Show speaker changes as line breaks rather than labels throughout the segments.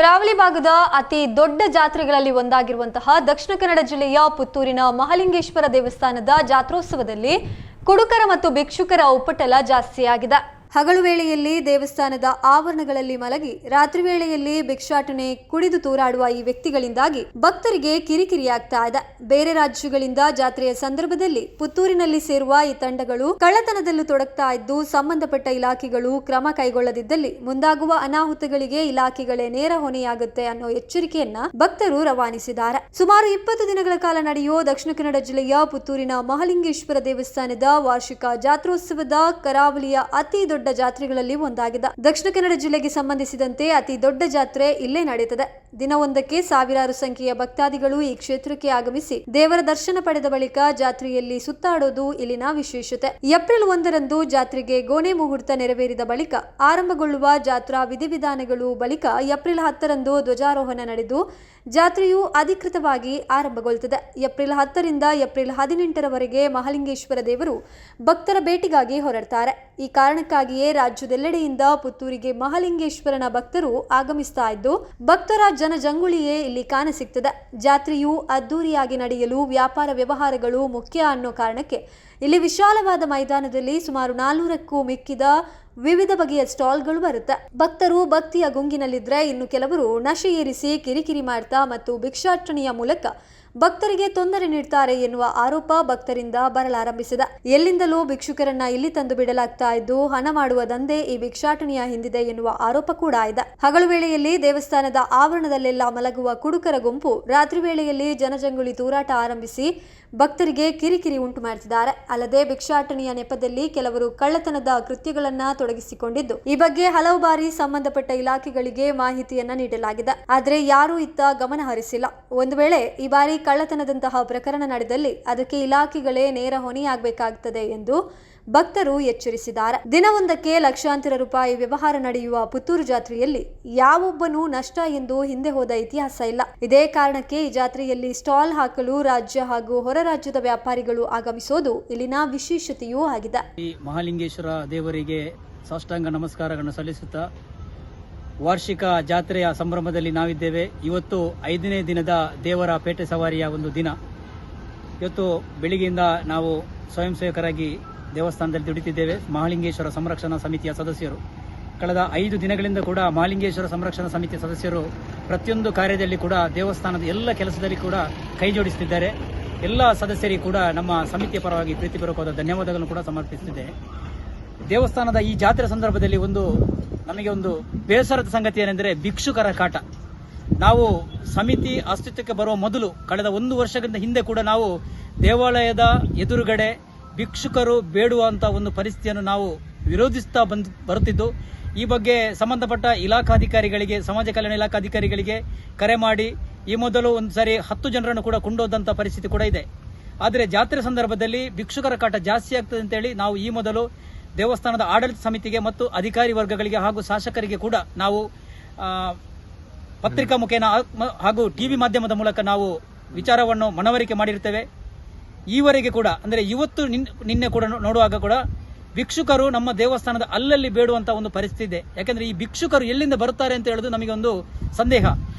ಕರಾವಳಿ ಭಾಗದ ಅತಿ ದೊಡ್ಡ ಜಾತ್ರೆಗಳಲ್ಲಿ ಒಂದಾಗಿರುವಂತಹ ದಕ್ಷಿಣ ಕನ್ನಡ ಜಿಲ್ಲೆಯ ಪುತ್ತೂರಿನ ಮಹಾಲಿಂಗೇಶ್ವರ ದೇವಸ್ಥಾನದ ಜಾತ್ರೋತ್ಸವದಲ್ಲಿ ಕುಡುಕರ ಮತ್ತು ಭಿಕ್ಷುಕರ ಉಪಟಳ ಜಾಸ್ತಿಯಾಗಿದೆ. ಹಗಲು ವೇಳೆಯಲ್ಲಿ ದೇವಸ್ಥಾನದ ಆವರಣಗಳಲ್ಲಿ ಮಲಗಿ ರಾತ್ರಿ ವೇಳೆಯಲ್ಲಿ ಭಿಕ್ಷಾಟನೆ ಕುಡಿದು ತೂರಾಡುವ ಈ ವ್ಯಕ್ತಿಗಳಿಂದಾಗಿ ಭಕ್ತರಿಗೆ ಕಿರಿಕಿರಿಯಾಗ್ತಾ ಇದೆ. ಬೇರೆ ರಾಜ್ಯಗಳಿಂದ ಜಾತ್ರೆಯ ಸಂದರ್ಭದಲ್ಲಿ ಪುತ್ತೂರಿನಲ್ಲಿ ಸೇರುವ ಈ ತಂಡಗಳು ಕಳ್ಳತನದಲ್ಲೂ ತೊಡಗ್ತಾ ಇದ್ದು ಸಂಬಂಧಪಟ್ಟ ಇಲಾಖೆಗಳು ಕ್ರಮ ಕೈಗೊಳ್ಳದಿದ್ದಲ್ಲಿ ಮುಂದಾಗುವ ಅನಾಹುತಗಳಿಗೆ ಇಲಾಖೆಗಳೇ ನೇರ ಹೊಣೆಯಾಗುತ್ತೆ ಅನ್ನೋ ಎಚ್ಚರಿಕೆಯನ್ನ ಭಕ್ತರು ರವಾನಿಸಿದ್ದಾರೆ. ಸುಮಾರು 20 ದಿನಗಳ ಕಾಲ ನಡೆಯುವ ದಕ್ಷಿಣ ಕನ್ನಡ ಜಿಲ್ಲೆಯ ಪುತ್ತೂರಿನ ಮಹಾಲಿಂಗೇಶ್ವರ ದೇವಸ್ಥಾನದ ವಾರ್ಷಿಕ ಜಾತ್ರೋತ್ಸವದ ಕರಾವಳಿಯ ಅತಿ ದೊಡ್ಡ ಜಾತ್ರೆಗಳಲ್ಲಿ ಒಂದಾಗಿದೆ. ದಕ್ಷಿಣ ಕನ್ನಡ ಜಿಲ್ಲೆಗೆ ಸಂಬಂಧಿಸಿದಂತೆ ಅತಿ ದೊಡ್ಡ ಜಾತ್ರೆ ಇಲ್ಲೇ ನಡೆಯುತ್ತದೆ. ದಿನವೊಂದಕ್ಕೆ ಸಾವಿರಾರು ಸಂಖ್ಯೆಯ ಭಕ್ತಾದಿಗಳು ಈ ಕ್ಷೇತ್ರಕ್ಕೆ ಆಗಮಿಸಿ ದೇವರ ದರ್ಶನ ಪಡೆದ ಬಳಿಕ ಜಾತ್ರೆಯಲ್ಲಿ ಸುತ್ತಾಡೋದು ಇಲ್ಲಿನ ವಿಶೇಷತೆ. ಏಪ್ರಿಲ್ 1ರಂದು ಜಾತ್ರೆಗೆ ಗೋನೆ ಮುಹೂರ್ತ ನೆರವೇರಿದ ಬಳಿಕ ಆರಂಭಗೊಳ್ಳುವ ಜಾತ್ರಾ ವಿಧಿವಿಧಾನಗಳು ಬಳಿಕ ಏಪ್ರಿಲ್ 10ರಂದು ಧ್ವಜಾರೋಹಣ ನಡೆದು ಜಾತ್ರೆಯು ಅಧಿಕೃತವಾಗಿ ಆರಂಭಗೊಳ್ಳುತ್ತದೆ. ಏಪ್ರಿಲ್ 10ರಿಂದ ಏಪ್ರಿಲ್ 18ರವರೆಗೆ ಮಹಾಲಿಂಗೇಶ್ವರ ದೇವರು ಭಕ್ತರ ಭೇಟಿಗಾಗಿ ಹೊರಡ್ತಾರೆ. ಈ ಕಾರಣಕ್ಕಾಗಿಯೇ ರಾಜ್ಯದೆಲ್ಲೆಡೆಯಿಂದ ಪುತ್ತೂರಿಗೆ ಮಹಾಲಿಂಗೇಶ್ವರನ ಭಕ್ತರು ಆಗಮಿಸ್ತಾ ಇದ್ದು ಭಕ್ತರ ಜನಜಂಗುಳಿಯೇ ಇಲ್ಲಿ ಕಾಣಸಿಗ್ತದೆ. ಜಾತ್ರೆಯು ಅದ್ದೂರಿಯಾಗಿ ನಡೆಯಲು ವ್ಯಾಪಾರ ವ್ಯವಹಾರಗಳು ಮುಖ್ಯ ಅನ್ನೋ ಕಾರಣಕ್ಕೆ ಇಲ್ಲಿ ವಿಶಾಲವಾದ ಮೈದಾನದಲ್ಲಿ ಸುಮಾರು 400ಕ್ಕೂ ಮಿಕ್ಕಿದ ವಿವಿಧ ಬಗೆಯ ಸ್ಟಾಲ್ಗಳು ಬರುತ್ತೆ. ಭಕ್ತರು ಭಕ್ತಿಯ ಗುಂಗಿನಲ್ಲಿದ್ರೆ ಇನ್ನು ಕೆಲವರು ನಶೆ ಏರಿಸಿ ಕಿರಿಕಿರಿ ಮಾಡ್ತಾ ಮತ್ತು ಭಿಕ್ಷಾಟನೆಯ ಮೂಲಕ ಭಕ್ತರಿಗೆ ತೊಂದರೆ ನೀಡ್ತಾರೆ ಎನ್ನುವ ಆರೋಪ ಭಕ್ತರಿಂದ ಬರಲಾರಂಭಿಸಿದೆ. ಎಲ್ಲಿಂದಲೂ ಭಿಕ್ಷುಕರನ್ನ ಇಲ್ಲಿ ತಂದು ಬಿಡಲಾಗ್ತಾ ಇದ್ದು ಹಣ ಮಾಡುವ ದಂಧೆ ಈ ಭಿಕ್ಷಾಟನೆಯ ಹಿಂದಿದೆ ಎನ್ನುವ ಆರೋಪ ಕೂಡ ಇದೆ. ಹಗಲು ವೇಳೆಯಲ್ಲಿ ದೇವಸ್ಥಾನದ ಆವರಣದಲ್ಲೆಲ್ಲ ಮಲಗುವ ಕುಡುಕರ ಗುಂಪು ರಾತ್ರಿ ವೇಳೆಯಲ್ಲಿ ಜನಜಂಗುಳಿ ತೂರಾಟ ಆರಂಭಿಸಿ ಭಕ್ತರಿಗೆ ಕಿರಿಕಿರಿ ಉಂಟು ಮಾಡುತ್ತಿದ್ದಾರೆ. ಅಲ್ಲದೆ ಭಿಕ್ಷಾಟನೆಯ ನೆಪದಲ್ಲಿ ಕೆಲವರು ಕಳ್ಳತನದ ಕೃತ್ಯಗಳನ್ನ ತೊಡಗಿಸಿಕೊಂಡಿದ್ದು ಈ ಬಗ್ಗೆ ಹಲವು ಬಾರಿ ಸಂಬಂಧಪಟ್ಟ ಇಲಾಖೆಗಳಿಗೆ ಮಾಹಿತಿಯನ್ನ ನೀಡಲಾಗಿದೆ. ಆದರೆ ಯಾರೂ ಇತ್ತ ಗಮನ ಹರಿಸಿಲ್ಲ. ಒಂದು ವೇಳೆ ಈ ಬಾರಿ ಕಳ್ಳತನದಂತಹ ಪ್ರಕರಣ ನಡೆದಲ್ಲಿ ಅದಕ್ಕೆ ಇಲಾಖೆಗಳೇ ನೇರ ಹೊಣೆಯಾಗಬೇಕಾಗುತ್ತದೆ ಎಂದು ಭಕ್ತರು ಎಚ್ಚರಿಸಿದ್ದಾರೆ. ದಿನವೊಂದಕ್ಕೆ ಲಕ್ಷಾಂತರ ರೂಪಾಯಿ ವ್ಯವಹಾರ ನಡೆಯುವ ಪುತ್ತೂರು ಜಾತ್ರೆಯಲ್ಲಿ ಯಾವೊಬ್ಬನೂ ನಷ್ಟ ಎಂದು ಹಿಂದೆ ಹೋದ ಇತಿಹಾಸ ಇಲ್ಲ. ಇದೇ ಕಾರಣಕ್ಕೆ ಈ ಜಾತ್ರೆಯಲ್ಲಿ ಸ್ಟಾಲ್ ಹಾಕಲು ರಾಜ್ಯ ಹಾಗೂ ಹೊರ ರಾಜ್ಯದ ವ್ಯಾಪಾರಿಗಳು ಆಗಮಿಸೋದು ಇಲ್ಲಿನ ವಿಶೇಷತೆಯೂ ಆಗಿದೆ.
ಈ ಮಹಾಲಿಂಗೇಶ್ವರ ದೇವರಿಗೆ ಸಾಷ್ಟಾಂಗ ನಮಸ್ಕಾರಗಳನ್ನು ಸಲ್ಲಿಸುತ್ತಾ ವಾರ್ಷಿಕ ಜಾತ್ರೆಯ ಸಂಭ್ರಮದಲ್ಲಿ ನಾವಿದ್ದೇವೆ. ಇವತ್ತು 5ನೇ ದಿನದ ದೇವರ ಪೇಟೆ ಸವಾರಿಯ ಒಂದು ದಿನ. ಇವತ್ತು ಬೆಳಿಗ್ಗೆಯಿಂದ ನಾವು ಸ್ವಯಂ ಸೇವಕರಾಗಿ ದೇವಸ್ಥಾನದಲ್ಲಿ ದುಡಿತಿದ್ದೇವೆ. ಮಹಾಲಿಂಗೇಶ್ವರ ಸಂರಕ್ಷಣಾ ಸಮಿತಿಯ ಸದಸ್ಯರು ಕಳೆದ 5 ದಿನಗಳಿಂದ ಕೂಡ ಮಹಾಲಿಂಗೇಶ್ವರ ಸಂರಕ್ಷಣಾ ಸಮಿತಿಯ ಸದಸ್ಯರು ಪ್ರತಿಯೊಂದು ಕಾರ್ಯದಲ್ಲಿ ಕೂಡ ದೇವಸ್ಥಾನದ ಎಲ್ಲ ಕೆಲಸದಲ್ಲಿ ಕೂಡ ಕೈ ಜೋಡಿಸುತ್ತಿದ್ದಾರೆ. ಎಲ್ಲ ಸದಸ್ಯರಿಗೆ ಕೂಡ ನಮ್ಮ ಸಮಿತಿಯ ಪರವಾಗಿ ಪ್ರೀತಿಪೂರ್ವಕವಾದ ಧನ್ಯವಾದಗಳನ್ನು ಕೂಡ ಸಮರ್ಪಿಸುತ್ತಿದ್ದೇವೆ. ದೇವಸ್ಥಾನದ ಈ ಜಾತ್ರೆ ಸಂದರ್ಭದಲ್ಲಿ ನಮಗೆ ಒಂದು ಬೇಸರದ ಸಂಗತಿ ಏನೆಂದರೆ ಭಿಕ್ಷುಕರ ಕಾಟ. ನಾವು ಸಮಿತಿ ಅಸ್ತಿತ್ವಕ್ಕೆ ಬರುವ ಮೊದಲು ಕಳೆದ 1 ವರ್ಷದಿಂದ ಹಿಂದೆ ಕೂಡ ನಾವು ದೇವಾಲಯದ ಎದುರುಗಡೆ ಭಿಕ್ಷುಕರು ಬೇಡುವಂತ ಒಂದು ಪರಿಸ್ಥಿತಿಯನ್ನು ನಾವು ವಿರೋಧಿಸ್ತಾ ಬರುತ್ತಿದ್ದು ಈ ಬಗ್ಗೆ ಸಂಬಂಧಪಟ್ಟ ಇಲಾಖಾಧಿಕಾರಿಗಳಿಗೆ, ಸಮಾಜ ಕಲ್ಯಾಣ ಇಲಾಖಾಧಿಕಾರಿಗಳಿಗೆ ಕರೆ ಮಾಡಿ ಈ ಮೊದಲು ಒಂದು ಸಾರಿ 10 ಜನರನ್ನು ಕೂಡ ಕೊಂಡೋದಂತ ಪರಿಸ್ಥಿತಿ ಕೂಡ ಇದೆ. ಆದರೆ ಜಾತ್ರೆ ಸಂದರ್ಭದಲ್ಲಿ ಭಿಕ್ಷುಕರ ಕಾಟ ಜಾಸ್ತಿ ಆಗ್ತದೆ ಅಂತೇಳಿ ನಾವು ಈ ಮೊದಲು ದೇವಸ್ಥಾನದ ಆಡಳಿತ ಸಮಿತಿಗೆ ಮತ್ತು ಅಧಿಕಾರಿ ವರ್ಗಗಳಿಗೆ ಹಾಗೂ ಶಾಸಕರಿಗೆ ಕೂಡ ನಾವು ಪತ್ರಿಕಾ ಮುಖೇನ ಹಾಗೂ ಟಿವಿ ಮಾಧ್ಯಮದ ಮೂಲಕ ನಾವು ವಿಚಾರವನ್ನು ಮನವರಿಕೆ ಮಾಡಿರ್ತೇವೆ. ಈವರೆಗೆ ಕೂಡ ಅಂದರೆ ಇವತ್ತು ನಿನ್ನೆ ಕೂಡ ನೋಡುವಾಗ ಕೂಡ ಭಿಕ್ಷುಕರು ನಮ್ಮ ದೇವಸ್ಥಾನದ ಅಲ್ಲಲ್ಲಿ ಬೇಡುವಂತ ಒಂದು ಪರಿಸ್ಥಿತಿ ಇದೆ. ಯಾಕಂದ್ರೆ ಈ ಭಿಕ್ಷುಕರು ಎಲ್ಲಿಂದ ಬರುತ್ತಾರೆ ಅಂತ ಹೇಳೋದು ನಮಗೆ ಒಂದು ಸಂದೇಹ.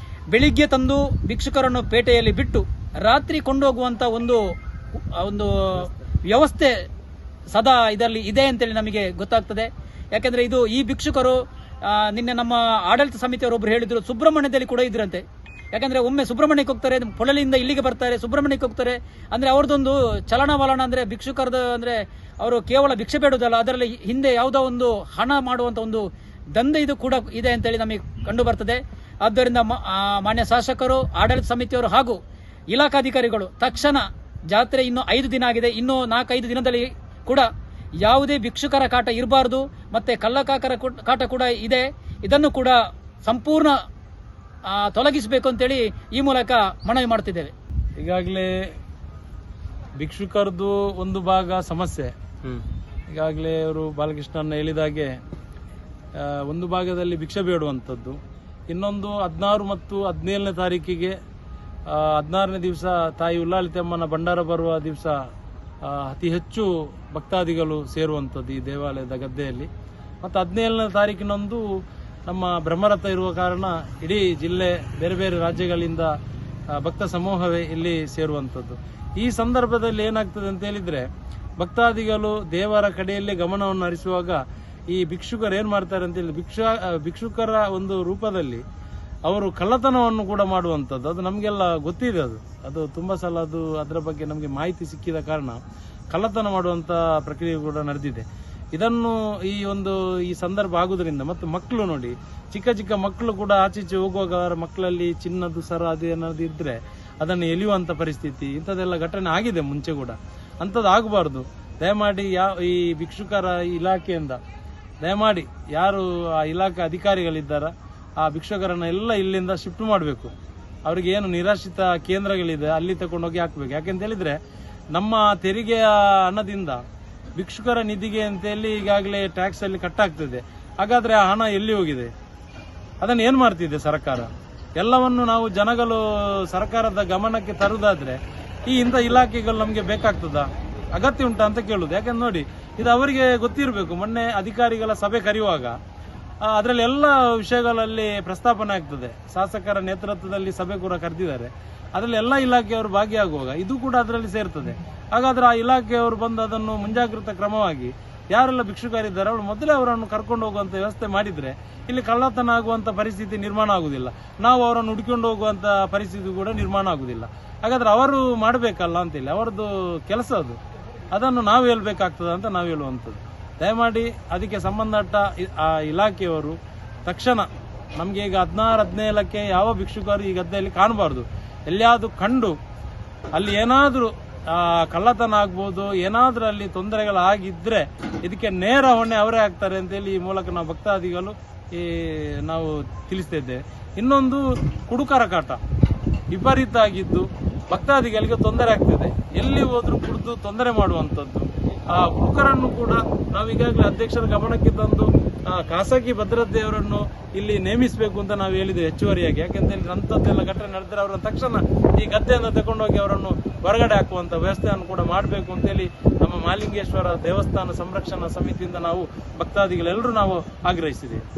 ಬೆಳಿಗ್ಗೆ ತಂದು ಭಿಕ್ಷುಕರನ್ನು ಪೇಟೆಯಲ್ಲಿ ಬಿಟ್ಟು ರಾತ್ರಿ ಕೊಂಡೋಗುವಂತ ಒಂದು ವ್ಯವಸ್ಥೆ ಸದಾ ಇದರಲ್ಲಿ ಇದೆ ಅಂತೇಳಿ ನಮಗೆ ಗೊತ್ತಾಗ್ತದೆ. ಯಾಕಂದ್ರೆ ಈ ಭಿಕ್ಷುಕರು ನಿನ್ನೆ ನಮ್ಮ ಆಡಳಿತ ಸಮಿತಿಯವರೊಬ್ಬರು ಹೇಳಿದ್ರು ಸುಬ್ರಹ್ಮಣ್ಯದಲ್ಲಿ ಕೂಡ ಇದ್ರಂತೆ. ಯಾಕಂದ್ರೆ ಒಮ್ಮೆ ಸುಬ್ರಹ್ಮಣ್ಯಕ್ಕೆ ಹೋಗ್ತಾರೆ, ಪೊಳಲಿಯಿಂದ ಇಲ್ಲಿಗೆ ಬರ್ತಾರೆ, ಸುಬ್ರಹ್ಮಣ್ಯಕ್ಕೆ ಹೋಗ್ತಾರೆ. ಅಂದ್ರೆ ಅವ್ರದ್ದೊಂದು ಚಲನವಲನ ಅಂದ್ರೆ ಭಿಕ್ಷುಕರದ ಅಂದ್ರೆ ಅವರು ಕೇವಲ ಭಿಕ್ಷೆ ಬೇಡುವುದಲ್ಲ, ಅದರಲ್ಲಿ ಹಿಂದೆ ಯಾವುದೋ ಒಂದು ಹಣ ಮಾಡುವಂತ ಒಂದು ದಂಧೆ ಇದು ಕೂಡ ಇದೆ ಅಂತೇಳಿ ನಮಗೆ ಕಂಡು ಬರ್ತದೆ. ಆದ್ದರಿಂದ ಮಾನ್ಯ ಶಾಸಕರು, ಆಡಳಿತ ಸಮಿತಿಯವರು ಹಾಗೂ ಇಲಾಖಾಧಿಕಾರಿಗಳು ತಕ್ಷಣ ಜಾತ್ರೆ ಇನ್ನು 5 ದಿನ ಆಗಿದೆ, ಇನ್ನು 4-5 ದಿನದಲ್ಲಿ ಕೂಡ ಯಾವುದೇ ಭಿಕ್ಷುಕರ ಕಾಟ ಇರಬಾರದು, ಮತ್ತೆ ಕಳ್ಳಕಾಕರ ಕಾಟ ಕೂಡ ಇದೆ, ಇದನ್ನು ಕೂಡ ಸಂಪೂರ್ಣ ತೊಲಗಿಸಬೇಕು ಅಂತೇಳಿ ಈ ಮೂಲಕ ಮನವಿ ಮಾಡುತ್ತಿದ್ದೇವೆ.
ಈಗಾಗಲೇ ಭಿಕ್ಷುಕರದು ಒಂದು ಭಾಗ ಸಮಸ್ಯೆ. ಈಗಾಗಲೇ ಅವರು ಬಾಲಕೃಷ್ಣನ ಹೇಳಿದಾಗೆ ಒಂದು ಭಾಗದಲ್ಲಿ ಭಿಕ್ಷೆ ಬೇಡುವಂಥದ್ದು, ಇನ್ನೊಂದು 16 ಮತ್ತು 17ನೇ ತಾರೀಕಿಗೆ 16ನೇ ದಿವಸ ತಾಯಿ ಉಲ್ಲಾಳಿತಮ್ಮನ ಭಂಡಾರ ಬರುವ ದಿವಸ ಅತಿ ಹೆಚ್ಚು ಭಕ್ತಾದಿಗಳು ಸೇರುವಂಥದ್ದು ಈ ದೇವಾಲಯದ ಗದ್ದೆಯಲ್ಲಿ. ಮತ್ತು 17ನೇ ತಾರೀಕಿನಂದು ನಮ್ಮ ಬ್ರಹ್ಮರಥ ಇರುವ ಕಾರಣ ಇಡೀ ಜಿಲ್ಲೆ ಬೇರೆ ಬೇರೆ ರಾಜ್ಯಗಳಿಂದ ಭಕ್ತ ಸಮೂಹವೇ ಇಲ್ಲಿ ಸೇರುವಂಥದ್ದು. ಈ ಸಂದರ್ಭದಲ್ಲಿ ಏನಾಗ್ತದೆ ಅಂತ ಹೇಳಿದ್ರೆ, ಭಕ್ತಾದಿಗಳು ದೇವರ ಕಡೆಯಲ್ಲೇ ಗಮನವನ್ನು ಹರಿಸುವಾಗ ಈ ಭಿಕ್ಷುಕರು ಏನ್ ಮಾಡ್ತಾರೆ ಅಂತ ಹೇಳಿ ಭಿಕ್ಷುಕರ ಒಂದು ರೂಪದಲ್ಲಿ ಅವರು ಕಳ್ಳತನವನ್ನು ಕೂಡ ಮಾಡುವಂಥದ್ದು. ಅದು ನಮಗೆಲ್ಲ ಗೊತ್ತಿದೆ. ಅದು ತುಂಬಾ ಸಲ ಅದರ ಬಗ್ಗೆ ನಮಗೆ ಮಾಹಿತಿ ಸಿಕ್ಕಿದ ಕಾರಣ ಕಳ್ಳತನ ಮಾಡುವಂತ ಪ್ರಕ್ರಿಯೆ ಕೂಡ ನಡೆದಿದೆ. ಇದನ್ನು ಈ ಸಂದರ್ಭ ಆಗುವುದರಿಂದ, ಮತ್ತು ಮಕ್ಕಳು ನೋಡಿ, ಚಿಕ್ಕ ಚಿಕ್ಕ ಮಕ್ಕಳು ಕೂಡ ಆಚೀಚೆ ಹೋಗುವಾಗ ಅವರ ಮಕ್ಕಳಲ್ಲಿ ಚಿನ್ನದ್ದು ಸರ ಅದು ಏನಾದ್ರು ಇದ್ರೆ ಅದನ್ನು ಎಳೆಯುವಂತ ಪರಿಸ್ಥಿತಿ, ಇಂಥದ್ದೆಲ್ಲ ಘಟನೆ ಆಗಿದೆ ಮುಂಚೆ ಕೂಡ. ಅಂಥದ್ದು ಆಗಬಾರ್ದು. ದಯಮಾಡಿ ಈ ಭಿಕ್ಷುಕರ ಇಲಾಖೆಯಿಂದ ದಯಮಾಡಿ ಯಾರು ಆ ಇಲಾಖೆ ಅಧಿಕಾರಿಗಳಿದ್ದಾರ ಆ ಭಿಕ್ಷುಕರನ್ನ ಎಲ್ಲ ಇಲ್ಲಿಂದ ಶಿಫ್ಟ್ ಮಾಡಬೇಕು. ಅವರಿಗೆ ಏನು ನಿರಾಶ್ರಿತ ಕೇಂದ್ರಗಳಿದೆ ಅಲ್ಲಿ ತಗೊಂಡೋಗಿ ಹಾಕ್ಬೇಕು. ಯಾಕೆಂತ ಹೇಳಿದ್ರೆ ನಮ್ಮ ತೆರಿಗೆಯ ಹಣದಿಂದ ಭಿಕ್ಷುಕರ ನಿಧಿಗೆ ಅಂತ ಹೇಳಿ ಈಗಾಗಲೇ ಟ್ಯಾಕ್ಸ್ ಅಲ್ಲಿ ಕಟ್ಟಾಗ್ತದೆ. ಹಾಗಾದ್ರೆ ಆ ಹಣ ಎಲ್ಲಿ ಹೋಗಿದೆ? ಅದನ್ನು ಏನ್ ಮಾಡ್ತಿದೆ ಸರ್ಕಾರ? ಎಲ್ಲವನ್ನು ನಾವು ಜನಗಳು ಸರ್ಕಾರದ ಗಮನಕ್ಕೆ ತರುವುದಾದ್ರೆ ಇಂಥ ಇಲಾಖೆಗಳು ನಮಗೆ ಬೇಕಾಗ್ತದ? ಅಗತ್ಯ ಉಂಟಾ ಅಂತ ಕೇಳುದು. ಯಾಕಂದ್ರೆ ನೋಡಿ, ಇದು ಅವರಿಗೆ ಗೊತ್ತಿರಬೇಕು. ಮೊನ್ನೆ ಅಧಿಕಾರಿಗಳ ಸಭೆ ಕರೆಯುವಾಗ ಅದರಲ್ಲಿ ಎಲ್ಲ ವಿಷಯಗಳಲ್ಲಿ ಪ್ರಸ್ತಾಪನೆ ಆಗ್ತದೆ. ಶಾಸಕರ ನೇತೃತ್ವದಲ್ಲಿ ಸಭೆ ಕೂಡ ಕರೆದಿದ್ದಾರೆ. ಅದರಲ್ಲಿ ಎಲ್ಲ ಇಲಾಖೆಯವರು ಭಾಗಿಯಾಗುವಾಗ ಇದು ಕೂಡ ಅದರಲ್ಲಿ ಸೇರ್ತದೆ. ಹಾಗಾದ್ರೆ ಆ ಇಲಾಖೆಯವರು ಬಂದು ಅದನ್ನು ಮುಂಜಾಗ್ರತಾ ಕ್ರಮವಾಗಿ ಯಾರೆಲ್ಲ ಭಿಕ್ಷುಕರಿದ್ದಾರೆ ಅವರು ಮೊದಲೇ ಅವರನ್ನು ಕರ್ಕೊಂಡು ಹೋಗುವಂತ ವ್ಯವಸ್ಥೆ ಮಾಡಿದ್ರೆ ಇಲ್ಲಿ ಕಳ್ಳತನ ಆಗುವಂತ ಪರಿಸ್ಥಿತಿ ನಿರ್ಮಾಣ ಆಗುದಿಲ್ಲ. ನಾವು ಅವರನ್ನು ಹುಡುಕೊಂಡು ಹೋಗುವಂತ ಪರಿಸ್ಥಿತಿ ಕೂಡ ನಿರ್ಮಾಣ ಆಗುದಿಲ್ಲ. ಹಾಗಾದ್ರೆ ಅವರು ಮಾಡಬೇಕಲ್ಲ ಅಂತೇಳಿ ಅವರದ್ದು ಕೆಲಸ ಅದು. ಅದನ್ನು ನಾವು ಹೇಳ್ಬೇಕಾಗ್ತದ ಅಂತ ನಾವು ಹೇಳುವಂಥದ್ದು. ದಯಮಾಡಿ ಅದಕ್ಕೆ ಸಂಬಂಧಪಟ್ಟ ಆ ಇಲಾಖೆಯವರು ತಕ್ಷಣ ನಮ್ಗೆ ಈಗ 16-17ಕ್ಕೆ ಯಾವ ಭಿಕ್ಷುಕರು ಈ ಗದ್ದೆಯಲ್ಲಿ ಕಾಣಬಾರ್ದು. ಎಲ್ಲಿಯಾದ್ರೂ ಕಂಡು ಅಲ್ಲಿ ಏನಾದ್ರೂ ಕಳ್ಳತನ ಆಗ್ಬೋದು, ಏನಾದ್ರೂ ಅಲ್ಲಿ ತೊಂದರೆಗಳಾಗಿದ್ರೆ ಇದಕ್ಕೆ ನೇರ ಹೊಣೆ ಅವರೇ ಆಗ್ತಾರೆ ಅಂತೇಳಿ ಈ ಮೂಲಕ ನಾವು ಭಕ್ತಾದಿಗಳು ನಾವು ತಿಳಿಸ್ತಾ ಇದ್ದೇವೆ. ಇನ್ನೊಂದು ಕುಡುಕರ ಕಾಟ ವಿಪರೀತ ಆಗಿದ್ದು ಭಕ್ತಾದಿಗಳಿಗೆ ತೊಂದರೆ ಆಗ್ತದೆ. ಎಲ್ಲಿ ಹೋದ್ರೂ ಕುಡಿದು ತೊಂದರೆ ಮಾಡುವಂಥದ್ದು. ಆ ಕುಡುಕರನ್ನು ಕೂಡ ನಾವು ಈಗಾಗಲೇ ಅಧ್ಯಕ್ಷರ ಗಮನಕ್ಕೆ ತಂದು ಖಾಸಗಿ ಭದ್ರತೆಯವರನ್ನು ಇಲ್ಲಿ ನೇಮಿಸಬೇಕು ಅಂತ ನಾವು ಹೇಳಿದ್ದೇವೆ ಹೆಚ್ಚುವರಿಯಾಗಿ. ಯಾಕೆಂತ ಹೇಳಿದ್ರೆ ಅಂಥದ್ದೆಲ್ಲ ಘಟನೆ ನಡೆದರೆ ಅವರ ತಕ್ಷಣ ಈ ಗದ್ದೆಯನ್ನು ತಗೊಂಡೋಗಿ ಅವರನ್ನು ಹೊರಗಡೆ ಹಾಕುವಂತ ವ್ಯವಸ್ಥೆಯನ್ನು ಕೂಡ ಮಾಡಬೇಕು ಅಂತೇಳಿ ನಮ್ಮ ಮಹಾಲಿಂಗೇಶ್ವರ ದೇವಸ್ಥಾನ ಸಂರಕ್ಷಣಾ ಸಮಿತಿಯಿಂದ ನಾವು ಭಕ್ತಾದಿಗಳೆಲ್ಲರೂ ನಾವು ಆಗ್ರಹಿಸಿದ್ದೇವೆ.